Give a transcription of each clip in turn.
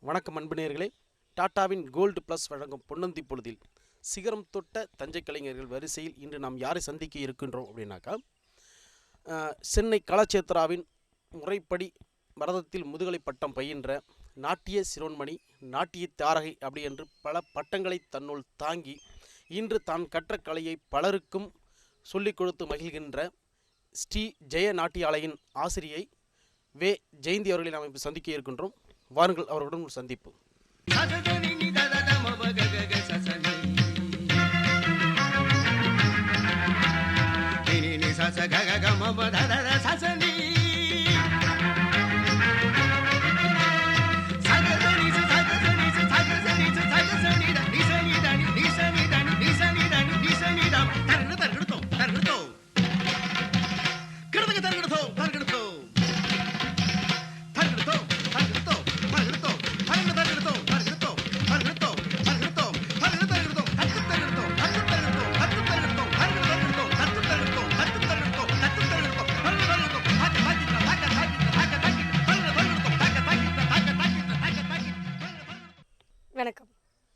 வணக்கம் அன்பு நேயர்களே. டாட்டாவின் கோல்டு ப்ளஸ் வழங்கும் பொன்னந்தி பொழுதில் சிகரம் தொட்ட தஞ்சை கலைஞர்கள் வரிசையில் இன்று நாம் யாரை சந்திக்க இருக்கின்றோம் அப்படின்னாக்கா, சென்னை கலாச்சேத்ராவின் முறைப்படி பரதத்தில் முதுகலை பட்டம் பயின்ற நாட்டிய சிரோன்மணி, நாட்டிய தாரகை அப்படி என்று பல பட்டங்களை தன்னுள் தாங்கி இன்று தான் கற்ற கலையை பலருக்கும் சொல்லிக் கொடுத்து மகிழ்கின்ற ஸ்ரீ ஜெய நாட்டியாலயின் ஆசிரியை வே ஜெயந்தி அவர்களை நாம் இப்போ சந்திக்க இருக்கின்றோம். வாருங்கள், அவர்களுடன் ஒரு சந்திப்பு. வணக்கம்.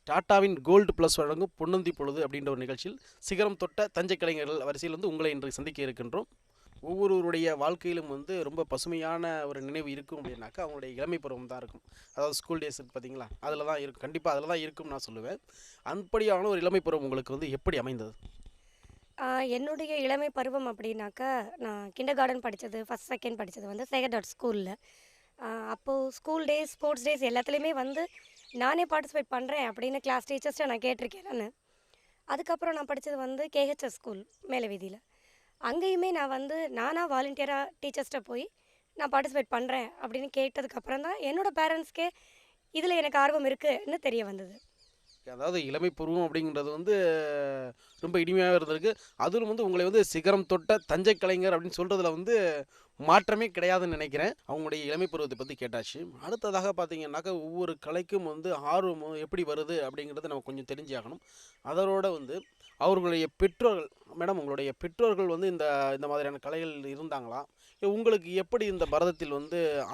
டாட்டாவின் கோல்டு ப்ளஸ் வழங்கும் பொன்னந்தி பொழுது அப்படின்ற ஒரு நிகழ்ச்சியில் சிகரம் தொட்ட தஞ்சை கலைஞர்கள் வரிசையில் உங்களை இன்று சந்திக்க இருக்கின்றோம். ஒவ்வொருவருடைய வாழ்க்கையிலும் ரொம்ப பசுமையான ஒரு நினைவு இருக்கும் அப்படின்னாக்கா அவங்களுடைய இளமை பருவம் தான் இருக்கும். அதாவது ஸ்கூல் டேஸ் பார்த்தீங்களா, அதில் தான் இருக்கும். கண்டிப்பாக அதில் தான் இருக்கும்னு நான் சொல்லுவேன். அப்படியான ஒரு இளமை பருவம் உங்களுக்கு எப்படி அமைந்தது? என்னுடைய இளமை பருவம் அப்படின்னாக்கா, நான் கிண்டர் கார்டன் படித்தது, ஃபஸ்ட் செகண்ட் படித்தது சேகர் ஸ்கூலில். அப்போது ஸ்கூல் டேஸ், ஸ்போர்ட்ஸ் டேஸ் எல்லாத்துலேயுமே நானே பார்ட்டிசிபேட் பண்ணுறேன் அப்படின்னு கிளாஸ் டீச்சர்ஸ்ட்டை நான் கேட்டிருக்கேன். அதுக்கப்புறம் நான் படித்தது கேஹெச்எஸ் ஸ்கூல் மேலே வீதியில். அங்கேயுமே நான் நானாக வாலண்டியராக டீச்சர்ஸ்ட்டை போய் நான் பார்ட்டிசிபேட் பண்ணுறேன் அப்படின்னு கேட்டதுக்கப்புறம் தான் என்னோடய பேரண்ட்ஸ்க்கே இதில் எனக்கு ஆர்வம் இருக்குதுன்னு தெரிய வந்தது. அதாவது இளமை பருவம் அப்படிங்கிறது ரொம்ப இனிமையாக இருந்திருக்கு. அதிலும் உங்களை சிகரம் தொட்ட தஞ்சை கலைஞர் அப்படின்னு சொல்கிறதுல மாற்றமே கிடையாதுன்னு நினைக்கிறேன். அவங்களுடைய இளமை பருவத்தை பற்றி கேட்டாச்சு. அடுத்ததாக பார்த்தீங்கன்னாக்கா, ஒவ்வொரு கலைக்கும் ஆர்வம் எப்படி வருது அப்படிங்கிறத நம்ம கொஞ்சம் தெரிஞ்சாகணும். அதோட அவர்களுடைய பெற்றோர்கள், மேடம் உங்களுடைய பெற்றோர்கள் இந்த இந்த மாதிரியான கலைகள் இருந்தாங்களா? உங்களுக்கு எப்படி இந்த பரதத்தில்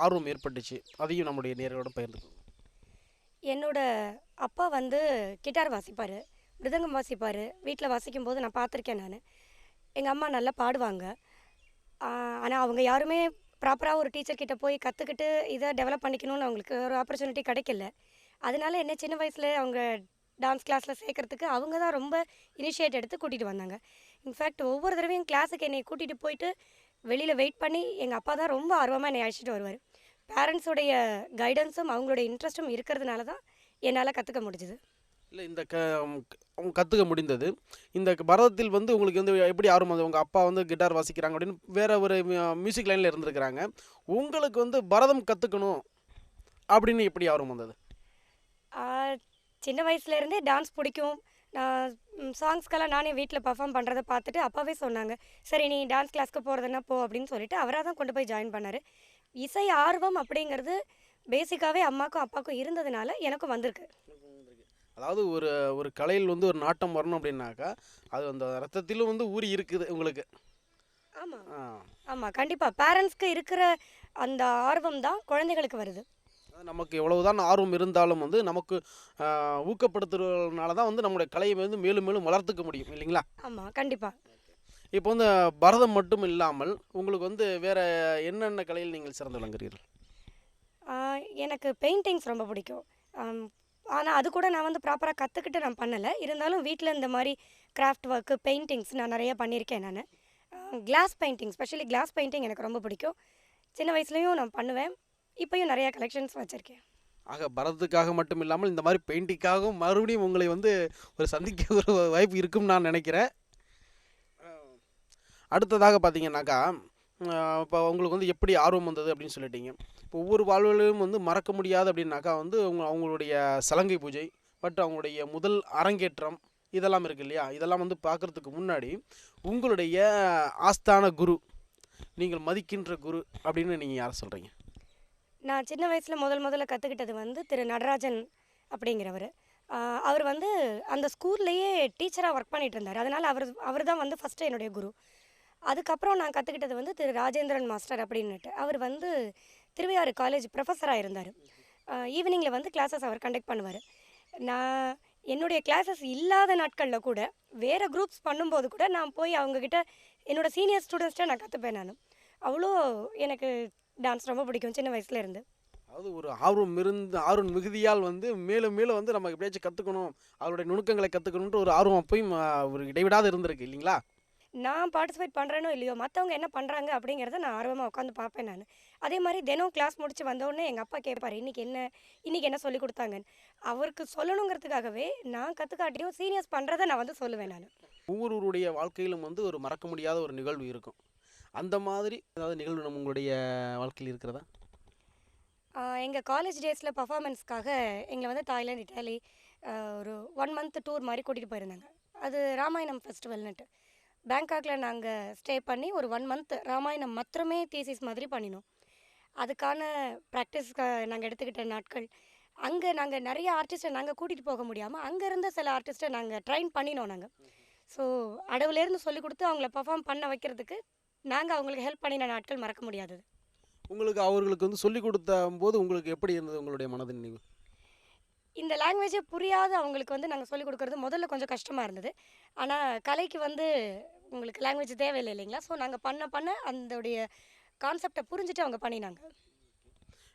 ஆர்வம் ஏற்பட்டுச்சு? அதையும் நம்முடைய நேயர்களோட பகிர்ந்துக்கணும். என்னோட அப்பா கிட்டார் வாசிப்பார், மிருதங்கம் வாசிப்பார். வீட்டில் வாசிக்கும்போது நான் பார்த்துருக்கேன். எங்கள் அம்மா நல்லா பாடுவாங்க. ஆனால் அவங்க யாருமே ப்ராப்பராக ஒரு டீச்சர்கிட்ட போய் கற்றுக்கிட்டு இதை டெவலப் பண்ணிக்கணும்னு அவங்களுக்கு ஒரு ஆப்பர்ச்சுனிட்டி கிடைக்கல. அதனால என்ன சின்ன வயசில் அவங்க டான்ஸ் கிளாஸில் சேர்க்கறதுக்கு அவங்க தான் ரொம்ப இனிஷியேட் எடுத்து கூட்டிகிட்டு வந்தாங்க. இன்ஃபேக்ட் ஒவ்வொரு தடவையும் கிளாஸுக்கு என்னை கூட்டிகிட்டு போயிட்டு வெளியில் வெயிட் பண்ணி எங்கள் அப்பா தான் ரொம்ப ஆர்வமாக என்னை அழைச்சிட்டு வருவார். பேரண்ட்ஸோடைய கைடன்ஸும் அவங்களுடைய இன்ட்ரெஸ்ட்டும் இருக்கிறதுனால தான் என்னால் கற்றுக்க முடிஞ்சுது. இல்லை, இந்த கற்றுக்க முடிந்தது. இந்த பரதத்தில் உங்களுக்கு எப்படி ஆர்வம்? உங்கள் அப்பா கிட்டார் வாசிக்கிறாங்க அப்படின்னு வேறு ஒரு மியூசிக் லைனில் இருந்திருக்கிறாங்க. உங்களுக்கு பரதம் கற்றுக்கணும் அப்படின்னு எப்படி ஆர்வம் வந்தது? சின்ன வயசுலேருந்தே டான்ஸ் பிடிக்கும். நான் சாங்ஸ்க்கெல்லாம் நானே வீட்டில் பர்ஃபார்ம் பண்ணுறதை பார்த்துட்டு அப்பாவே சொன்னாங்க, சரி நீ டான்ஸ் கிளாஸ்க்கு போகிறதுன்னா போ அப்படின்னு சொல்லிட்டு அவராக தான் கொண்டு போய் ஜாயின் பண்ணார். இசை ஆர்வம் அப்படிங்கிறது பேசிக்காகவே அம்மாக்கும் அப்பாவுக்கும் இருந்ததுனால எனக்கும் வந்திருக்கு. அதாவது ஒரு ஒரு கலையில் ஒரு நாட்டம் வரணும் அப்படின்னாக்கா அது அந்த ரத்தத்திலும் ஊறி இருக்குது உங்களுக்கு. ஆமாம் ஆமாம், கண்டிப்பாக பேரண்ட்ஸ்க்கு இருக்கிற அந்த ஆர்வம் தான் குழந்தைகளுக்கு வருது. நமக்கு எவ்வளவுதான் ஆர்வம் இருந்தாலும் நமக்கு ஊக்கப்படுத்துறதுனால தான் நம்மளுடைய கலையை மேலும் மேலும் வளர்த்துக்க முடியும், இல்லைங்களா? ஆமாம், கண்டிப்பாக. இப்போ பரதம் மட்டும் இல்லாமல் உங்களுக்கு வேறு என்னென்ன கலையில் நீங்கள் சிறந்து விளங்குறீர்கள்? எனக்கு பெயிண்டிங்ஸ் ரொம்ப பிடிக்கும். ஆனால் அது கூட நான் ப்ராப்பராக கற்றுக்கிட்டு நான் பண்ணலை. இருந்தாலும் வீட்டில் இந்த மாதிரி கிராஃப்ட் ஒர்க்கு, பெயிண்டிங்ஸ் நான் நிறைய பண்ணியிருக்கேன். Glass painting, specially glass painting எனக்கு ரொம்ப பிடிக்கும். சின்ன வயசுலேயும் நான் பண்ணுவேன். இப்போயும் நிறையா கலெக்ஷன்ஸ் வச்சுருக்கேன். ஆக பரதத்துக்காக மட்டும் இல்லாமல் இந்த மாதிரி பெயிண்டிங்காகவும் மறுபடியும் உங்களை ஒரு சந்திக்க ஒரு வாய்ப்பு இருக்கும்னு நான் நினைக்கிறேன். அடுத்ததாக பார்த்தீங்கன்னாக்கா, இப்போ உங்களுக்கு எப்படி ஆர்வம் வந்தது அப்படின்னு சொல்லிட்டீங்க. இப்போ ஒவ்வொரு வாழ்விலும் மறக்க முடியாது அப்படின்னாக்கா அவங்களுடைய சலங்கை பூஜை மற்றும் அவங்களுடைய முதல் அரங்கேற்றம் இதெல்லாம் இருக்குது இல்லையா? இதெல்லாம் பார்க்குறதுக்கு முன்னாடி உங்களுடைய ஆஸ்தான குரு, நீங்கள் மதிக்கின்ற குரு அப்படின்னு நீங்கள் யாரை சொல்கிறீங்க? நான் சின்ன வயசில் முதல்ல கற்றுக்கிட்டது திரு நடராஜன் அப்படிங்கிறவர். அவர் அந்த ஸ்கூல்லையே டீச்சராக ஒர்க் பண்ணிகிட்டு இருந்தார். அதனால் அவர் தான் ஃபஸ்ட்டு என்னுடைய குரு. அதுக்கப்புறம் நான் கற்றுக்கிட்டது திரு ராஜேந்திரன் மாஸ்டர் அப்படின்னுட்டு. அவர் திருவையாறு காலேஜ் ப்ரொஃபஸராக இருந்தார். ஈவினிங்கில் வந்து கிளாஸஸ் அவர் கண்டக்ட் பண்ணுவார். நான் என்னுடைய கிளாஸஸ் இல்லாத நாட்களில் கூட வேறு குரூப்ஸ் பண்ணும்போது கூட நான் போய் அவங்கக்கிட்ட என்னோடய சீனியர் ஸ்டூடெண்ட்ஸ்கிட்ட நான் கற்றுப்பேன் நான். அவ்வளோ எனக்கு டான்ஸ் ரொம்ப பிடிக்கும் சின்ன வயசுல இருந்து. அதாவது ஒரு ஆர்வம் மிகுதியால் வந்து மேலும் மேலும் வந்து நம்ம எப்படியாச்சும் கற்றுக்கணும், அவருடைய நுணுக்கங்களை கற்றுக்கணுன்ற ஒரு ஆர்வம் அப்பயும் ஒரு இடைவிடாது இருந்திருக்கு இல்லைங்களா? நான் பார்ட்டிசிபேட் பண்ணுறேனோ இல்லையோ மற்றவங்க என்ன பண்ணுறாங்க அப்படிங்கிறத நான் ஆர்வமாக உட்காந்து பார்ப்பேன் நான். அதே மாதிரி தினம் கிளாஸ் முடிச்சு வந்தோடனே எங்கள் அப்பா கேட்பார், இன்றைக்கி என்ன சொல்லி கொடுத்தாங்கன்னு. அவருக்கு சொல்லணுங்கிறதுக்காகவே நான் கற்றுக்காட்டியும் சீனியர்ஸ் பண்ணுறதை நான் வந்து சொல்லுவேன் நான். ஒவ்வொருவருடைய வாழ்க்கையிலும் வந்து ஒரு மறக்க முடியாத ஒரு நிகழ்வு இருக்கும். அந்த மாதிரி ஏதாவது நிகழ்வு நம்ம உங்களுடைய வாழ்க்கையில் இருக்கிறதா? எங்கள் காலேஜ் டேஸில் பர்ஃபார்மன்ஸ்க்காக எங்களை வந்து தாய்லாந்து, இட்டாலி ஒரு 1 மந்த் டூர் மாதிரி கூட்டிகிட்டு போயிருந்தாங்க. அது ராமாயணம் ஃபெஸ்டிவல்னுட்டு. பேங்காக்கில் நாங்கள் ஸ்டே பண்ணி ஒரு 1 மந்த் ராமாயணம் மாத்திரமே தீசிஸ் மாதிரி பண்ணினோம். அதுக்கான ப்ராக்டிஸ்க்கு நாங்கள் எடுத்துக்கிட்ட நாட்கள். அங்கே நாங்கள் நிறைய ஆர்டிஸ்ட்டை நாங்கள் கூட்டிகிட்டு போக முடியாமல் அங்கே இருந்த சில ஆர்டிஸ்ட்டை நாங்கள் ட்ரைன் பண்ணினோம் நாங்கள். ஸோ அடவுலேருந்து சொல்லி கொடுத்து அவங்கள பர்ஃபார்ம் பண்ண வைக்கிறதுக்கு நாங்கள் அவங்களுக்கு ஹெல்ப் பண்ணின நாட்கள் மறக்க முடியாதது. உங்களுக்கு அவர்களுக்கு வந்து சொல்லிக் கொடுத்த போது உங்களுக்கு எப்படி இருந்தது உங்களுடைய மனது நினைவு? இந்த லாங்குவேஜே புரியாத அவங்களுக்கு வந்து நாங்கள் சொல்லிக் கொடுக்குறது முதல்ல கொஞ்சம் கஷ்டமாக இருந்தது. ஆனால் கலைக்கு வந்து உங்களுக்கு லாங்குவேஜ் தேவையில்லை இல்லைங்களா? ஸோ நாங்கள் பண்ண அதோடைய கான்செப்டை புரிஞ்சுட்டு அவங்க பண்ணினாங்க.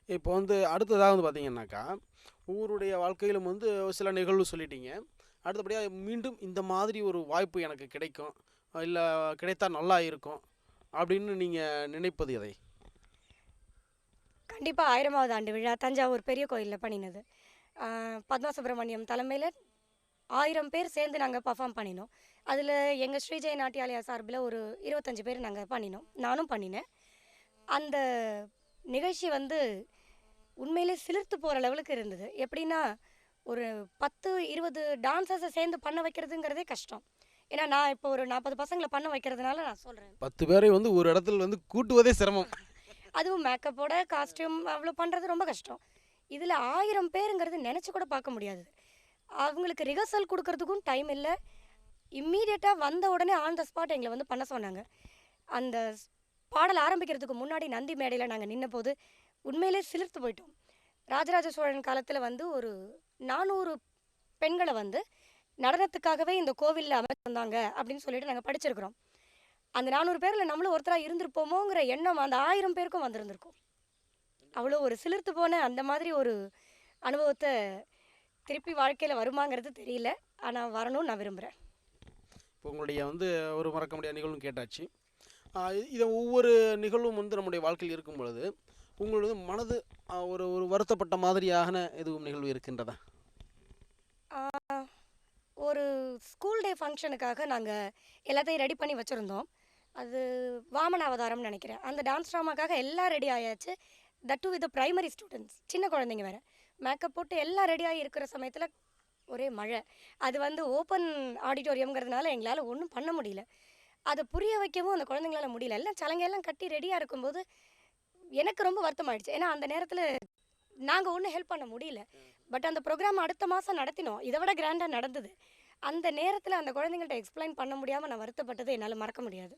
இப்போ வந்து அடுத்ததாக வந்து பார்த்தீங்கன்னாக்கா, ஒவ்வொருடைய வாழ்க்கையிலும் வந்து சில நிகழ்வு சொல்லிட்டீங்க. அடுத்தபடியாக மீண்டும் இந்த மாதிரி ஒரு வாய்ப்பு எனக்கு கிடைக்கும், இல்லை கிடைத்தா நல்லா இருக்கும் அப்படின்னு நீங்கள் நினைப்பது எதை? கண்டிப்பாக 1000வது ஆண்டு விழா தஞ்சாவூர் பெரிய கோயிலில் பண்ணினது. பத்மா சுப்பிரமணியம் தலைமையில் 1000 பேர் சேர்ந்து நாங்கள் பர்ஃபார்ம் பண்ணினோம். அதில் எங்கள் ஸ்ரீஜெய நாட்டியாலயா சார்பில் ஒரு 25 பேர் நாங்கள் பண்ணினோம். நானும் பண்ணினேன். அந்த நிகழ்ச்சி வந்து உண்மையிலே சிலிர்த்து போகிற லெவலுக்கு இருந்தது. எப்படின்னா ஒரு 10-20 டான்ஸர்ஸை சேர்ந்து பண்ண வைக்கிறதுங்கிறதே கஷ்டம். ஏன்னா நான் இப்போ ஒரு 40 பசங்களை பண்ண வைக்கிறதுனால நான் சொல்கிறேன். 10 பேரை வந்து ஒரு இடத்துல வந்து கூட்டுவதே சிரமம். அதுவும் மேக்கப்போட காஸ்டியூம் அவ்வளோ பண்ணுறது ரொம்ப கஷ்டம். இதில் 1000 பேருங்கிறது நினச்சி கூட பார்க்க முடியாது. அவங்களுக்கு ரிஹர்சல் கொடுக்கறதுக்கும் டைம் இல்லை. இம்மீடியட்டாக வந்த உடனே ஆன் த ஸ்பாட் எங்களை வந்து பண்ண சொன்னாங்க. அந்த பாடல் ஆரம்பிக்கிறதுக்கு முன்னாடி நந்தி மேடையில் நாங்கள் நின்ன போது உண்மையிலே சிலிர்த்து போயிட்டோம். ராஜராஜ சோழன் காலத்தில் வந்து ஒரு 400 பெண்களை வந்து நடனத்துக்காகவே இந்த கோவிலில் அமைச்சிருந்தாங்க அப்படின்னு சொல்லிட்டு நாங்கள் படிச்சிருக்கிறோம். அந்த 400 பேரில் நம்மளும் ஒருத்தராக இருந்திருப்போமோங்கிற எண்ணம் அந்த 1000 பேருக்கும் வந்திருந்திருக்கும். அவ்வளோ ஒரு சிலிர்த்து போன அந்த மாதிரி ஒரு அனுபவத்தை திருப்பி வாழ்க்கையில் வருமாங்கிறது தெரியல. ஆனால் வரணும்னு நான் விரும்புகிறேன். இப்போ உங்களுடைய வந்து ஒரு மறக்க முடியாத நிகழ்வும் கேட்டாச்சு. இதை ஒவ்வொரு நிகழ்வும் வந்து நம்முடைய வாழ்க்கையில் இருக்கும் பொழுது உங்களது மனது ஒரு ஒரு வருத்தப்பட்ட மாதிரியான எதுவும் நிகழ்வு இருக்கின்றதா? ஒரு ஸ்கூல் டே ஃபங்க்ஷனுக்காக நாங்கள் எல்லாத்தையும் ரெடி பண்ணி வச்சுருந்தோம். அது வாமன அவதாரம்னு நினைக்கிறேன். அந்த டான்ஸ் ட்ராமாக்காக எல்லாம் ரெடி ஆயாச்சு. தட் வித் ப்ரைமரி ஸ்டூடெண்ட்ஸ், சின்ன குழந்தைங்க வேறு. மேக்கப் போட்டு எல்லாம் ரெடியாகி இருக்கிற சமயத்தில் ஒரே மழை. அது வந்து ஓப்பன் ஆடிட்டோரியம்ங்கிறதுனால எங்களால் ஒன்றும் பண்ண முடியல. அதை புரிய வைக்கவும் அந்த குழந்தைங்களால முடியல. எல்லாம் சலங்கையெல்லாம் கட்டி ரெடியாக இருக்கும்போது எனக்கு ரொம்ப வருத்தமாயிடுச்சு. ஏன்னா அந்த நேரத்தில் நாங்கள் ஒன்றும் ஹெல்ப் பண்ண முடியல. பட் அந்த ப்ரோக்ராம் அடுத்த மாதம் நடத்தினோம். இதை விட கிராண்டாக நடந்தது. அந்த நேரத்தில் அந்த குழந்தைங்கள்ட்ட எக்ஸ்பிளைன் பண்ண முடியாமல் நான் வருத்தப்பட்டது என்னால் மறக்க முடியாது.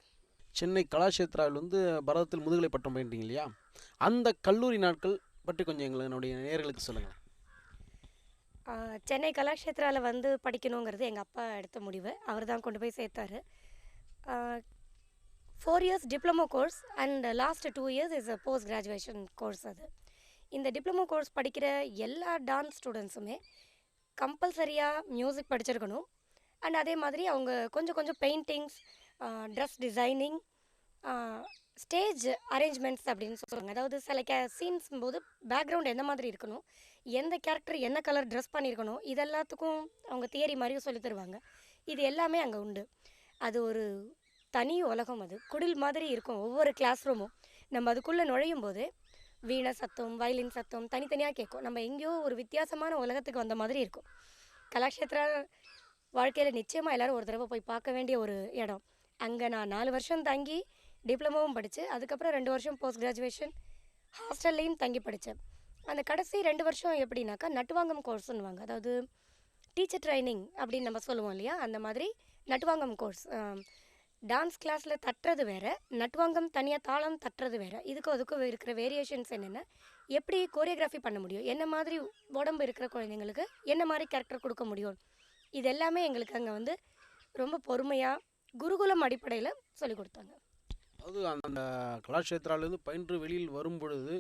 சென்னை கலாஷேத்ராவில் வந்து பரதத்தில் முதுகலை பட்டம் பயின்றீங்க இல்லையா? அந்த கல்லூரி நாட்கள் பற்றி கொஞ்சம் எங்களுடைய நேயர்களுக்கு சொல்லுங்கள். சென்னை கலாஷேத்ராவில் வந்து படிக்கணுங்கிறது எங்கள் அப்பா எடுத்த முடிவு. அவர் தான் கொண்டு போய் சேர்த்தாரு. 4 years diploma course and last 2 years is a post graduation course. அது இந்த டிப்ளமோ கோர்ஸ் படிக்கிற எல்லா டான்ஸ் ஸ்டூடெண்ட்ஸுமே கம்பல்சரியாக மியூசிக் படிச்சிருக்கணும். அண்ட் அதே மாதிரி அவங்க கொஞ்சம் paintings, dress designing, stage arrangements அப்படின்னு சொல்லுவாங்க. அதாவது சில சீன்ஸ் போது பேக்ரவுண்ட் எந்த மாதிரி இருக்கணும், எந்த கேரக்டர் என்ன கலர் ட்ரெஸ் பண்ணியிருக்கணும், இதெல்லாத்துக்கும் அவங்க தியரி மாதிரியும் சொல்லி தருவாங்க. இது எல்லாமே அங்கே உண்டு. அது ஒரு தனி உலகம். அது குடில் மாதிரி இருக்கும் ஒவ்வொரு கிளாஸ் ரூமும். நம்ம அதுக்குள்ளே நுழையும் போது வீணை சத்தம், வயலின் சத்தம் தனித்தனியாக கேட்கும். நம்ம எங்கேயோ ஒரு வித்தியாசமான உலகத்துக்கு வந்த மாதிரி இருக்கும். கலாஷேத்ரா வாழ்க்கையில் நிச்சயமாக எல்லோரும் ஒரு தடவை போய் பார்க்க வேண்டிய ஒரு இடம். அங்கே நான் 4 வருஷம் தங்கி டிப்ளமோவும் படித்து அதுக்கப்புறம் 2 வருஷம் போஸ்ட் கிராஜுவேஷன் ஹாஸ்டல்லையும் தங்கி படித்தேன். அந்த கடைசி 2 வருஷம் எப்படின்னாக்கா நட்டுவாங்கம் கோர்ஸ்ன்னுவாங்க. அதாவது டீச்சர் ட்ரைனிங் அப்படின்னு நம்ம சொல்லுவோம் இல்லையா, அந்த மாதிரி நட்டுவாங்கம் கோர்ஸ். டான்ஸ் கிளாஸில் தட்டுறது வேறு, நட்டுவாங்கம் தனியாக தாளம் தட்டுறது வேறு. இதுக்கும் அதுக்கும் இருக்கிற வேரியேஷன்ஸ் என்னென்ன, எப்படி கோரியோகிராஃபி பண்ண முடியும், என்ன மாதிரி உடம்பு இருக்கிற குழந்தைங்களுக்கு என்ன மாதிரி கேரக்டர் கொடுக்க முடியும், இது எல்லாமே எங்களுக்கு அங்கே வந்து ரொம்ப பொறுமையாக குருகுலம் அடிப்படையில் சொல்லிக் கொடுத்தாங்க. அதாவது அந்த கலாக்ஷேத்ராலேருந்து பயின்று வெளியில் வரும் பொழுது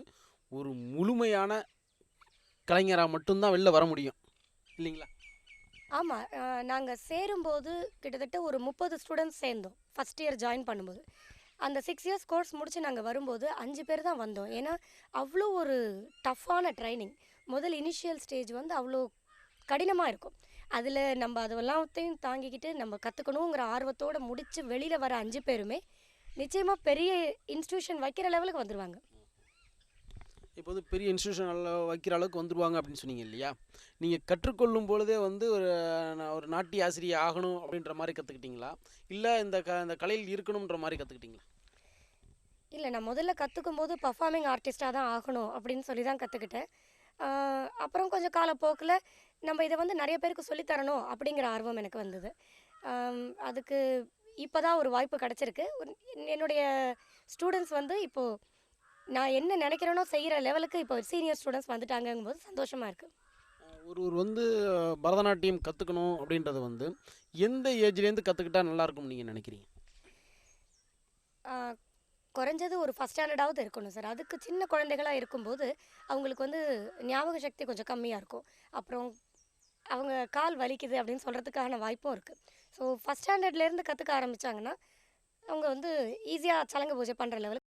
ஒரு முழுமையான கலைஞராக மட்டும்தான் வெளில வர முடியும் இல்லைங்களா? ஆமாம், நாங்கள் சேரும்போது கிட்டத்தட்ட ஒரு 30 ஸ்டூடெண்ட்ஸ் சேர்ந்தோம் ஃபஸ்ட் இயர் ஜாயின் பண்ணும்போது. அந்த 6 இயர்ஸ் கோர்ஸ் முடித்து நாங்கள் வரும்போது 5 பேர் தான் வந்தோம். ஏன்னா அவ்வளோ ஒரு டஃப்பான ட்ரைனிங். முதல் இனிஷியல் ஸ்டேஜ் வந்து அவ்வளோ கடினமாக இருக்கும். அதில் நம்ம அதெல்லாத்தையும் தாங்கிக்கிட்டு நம்ம கற்றுக்கணுங்கிற ஆர்வத்தோடு முடித்து வெளியில் வர 5 பேருமே நிச்சயமாக பெரிய இன்ஸ்டியூஷன் வைக்கிற லெவலுக்கு வந்துடுவாங்க. இப்போ வந்து பெரிய இன்ஸ்டியூஷன் வைக்கிற அளவுக்கு வந்துடுவாங்க அப்படின்னு சொன்னீங்க இல்லையா? நீங்கள் கற்றுக்கொள்ளும் பொழுதே வந்து ஒரு நாட்டிய ஆசிரியை ஆகணும் அப்படின்ற மாதிரி கற்றுக்கிட்டீங்களா, இல்லை இந்த கலையில் இருக்கணுன்ற மாதிரி கற்றுக்கிட்டீங்களா? இல்லை, நான் முதல்ல கற்றுக்கும் போது பர்ஃபார்மிங் ஆர்டிஸ்ட்டாக தான் ஆகணும் அப்படின்னு சொல்லி தான் கற்றுக்கிட்டேன். அப்புறம் கொஞ்சம் காலப்போக்கில் நம்ம இதை வந்து நிறைய பேருக்கு சொல்லித்தரணும் அப்படிங்கிற ஆர்வம் எனக்கு வந்தது. அதுக்கு இப்போ தான் ஒரு வாய்ப்பு கிடச்சிருக்கு. என்னுடைய ஸ்டூடெண்ட்ஸ் வந்து இப்போது நான் என்ன நினைக்கிறேனோ செய்கிற லெவலுக்கு இப்போ சீனியர் ஸ்டூடெண்ட்ஸ் வந்துட்டாங்கங்கும்போது சந்தோஷமாக இருக்குது. ஒருவர் வந்து பரதநாட்டியம் கற்றுக்கணும் அப்படின்றது வந்து எந்த ஏஜ்லேருந்து கற்றுக்கிட்டா நல்லாயிருக்கும்னு நீங்கள் நினைக்கிறீங்க? குறைஞ்சது ஒரு ஃபஸ்ட் ஸ்டாண்டர்டாவது இருக்கணும் சார். அதுக்கு சின்ன குழந்தைகளாக இருக்கும்போது அவங்களுக்கு வந்து ஞாபக சக்தி கொஞ்சம் கம்மியாக இருக்கும். அப்புறம் அவங்க கால் வலிக்குது அப்படின்னு சொல்கிறதுக்கான வாய்ப்பும் இருக்குது. ஸோ ஃபஸ்ட் ஸ்டாண்டர்ட்லேருந்து கற்றுக்க ஆரம்பித்தாங்கன்னா அவங்க வந்து ஈஸியாக சலங்க பூஜை பண்ணுற லெவலுக்கு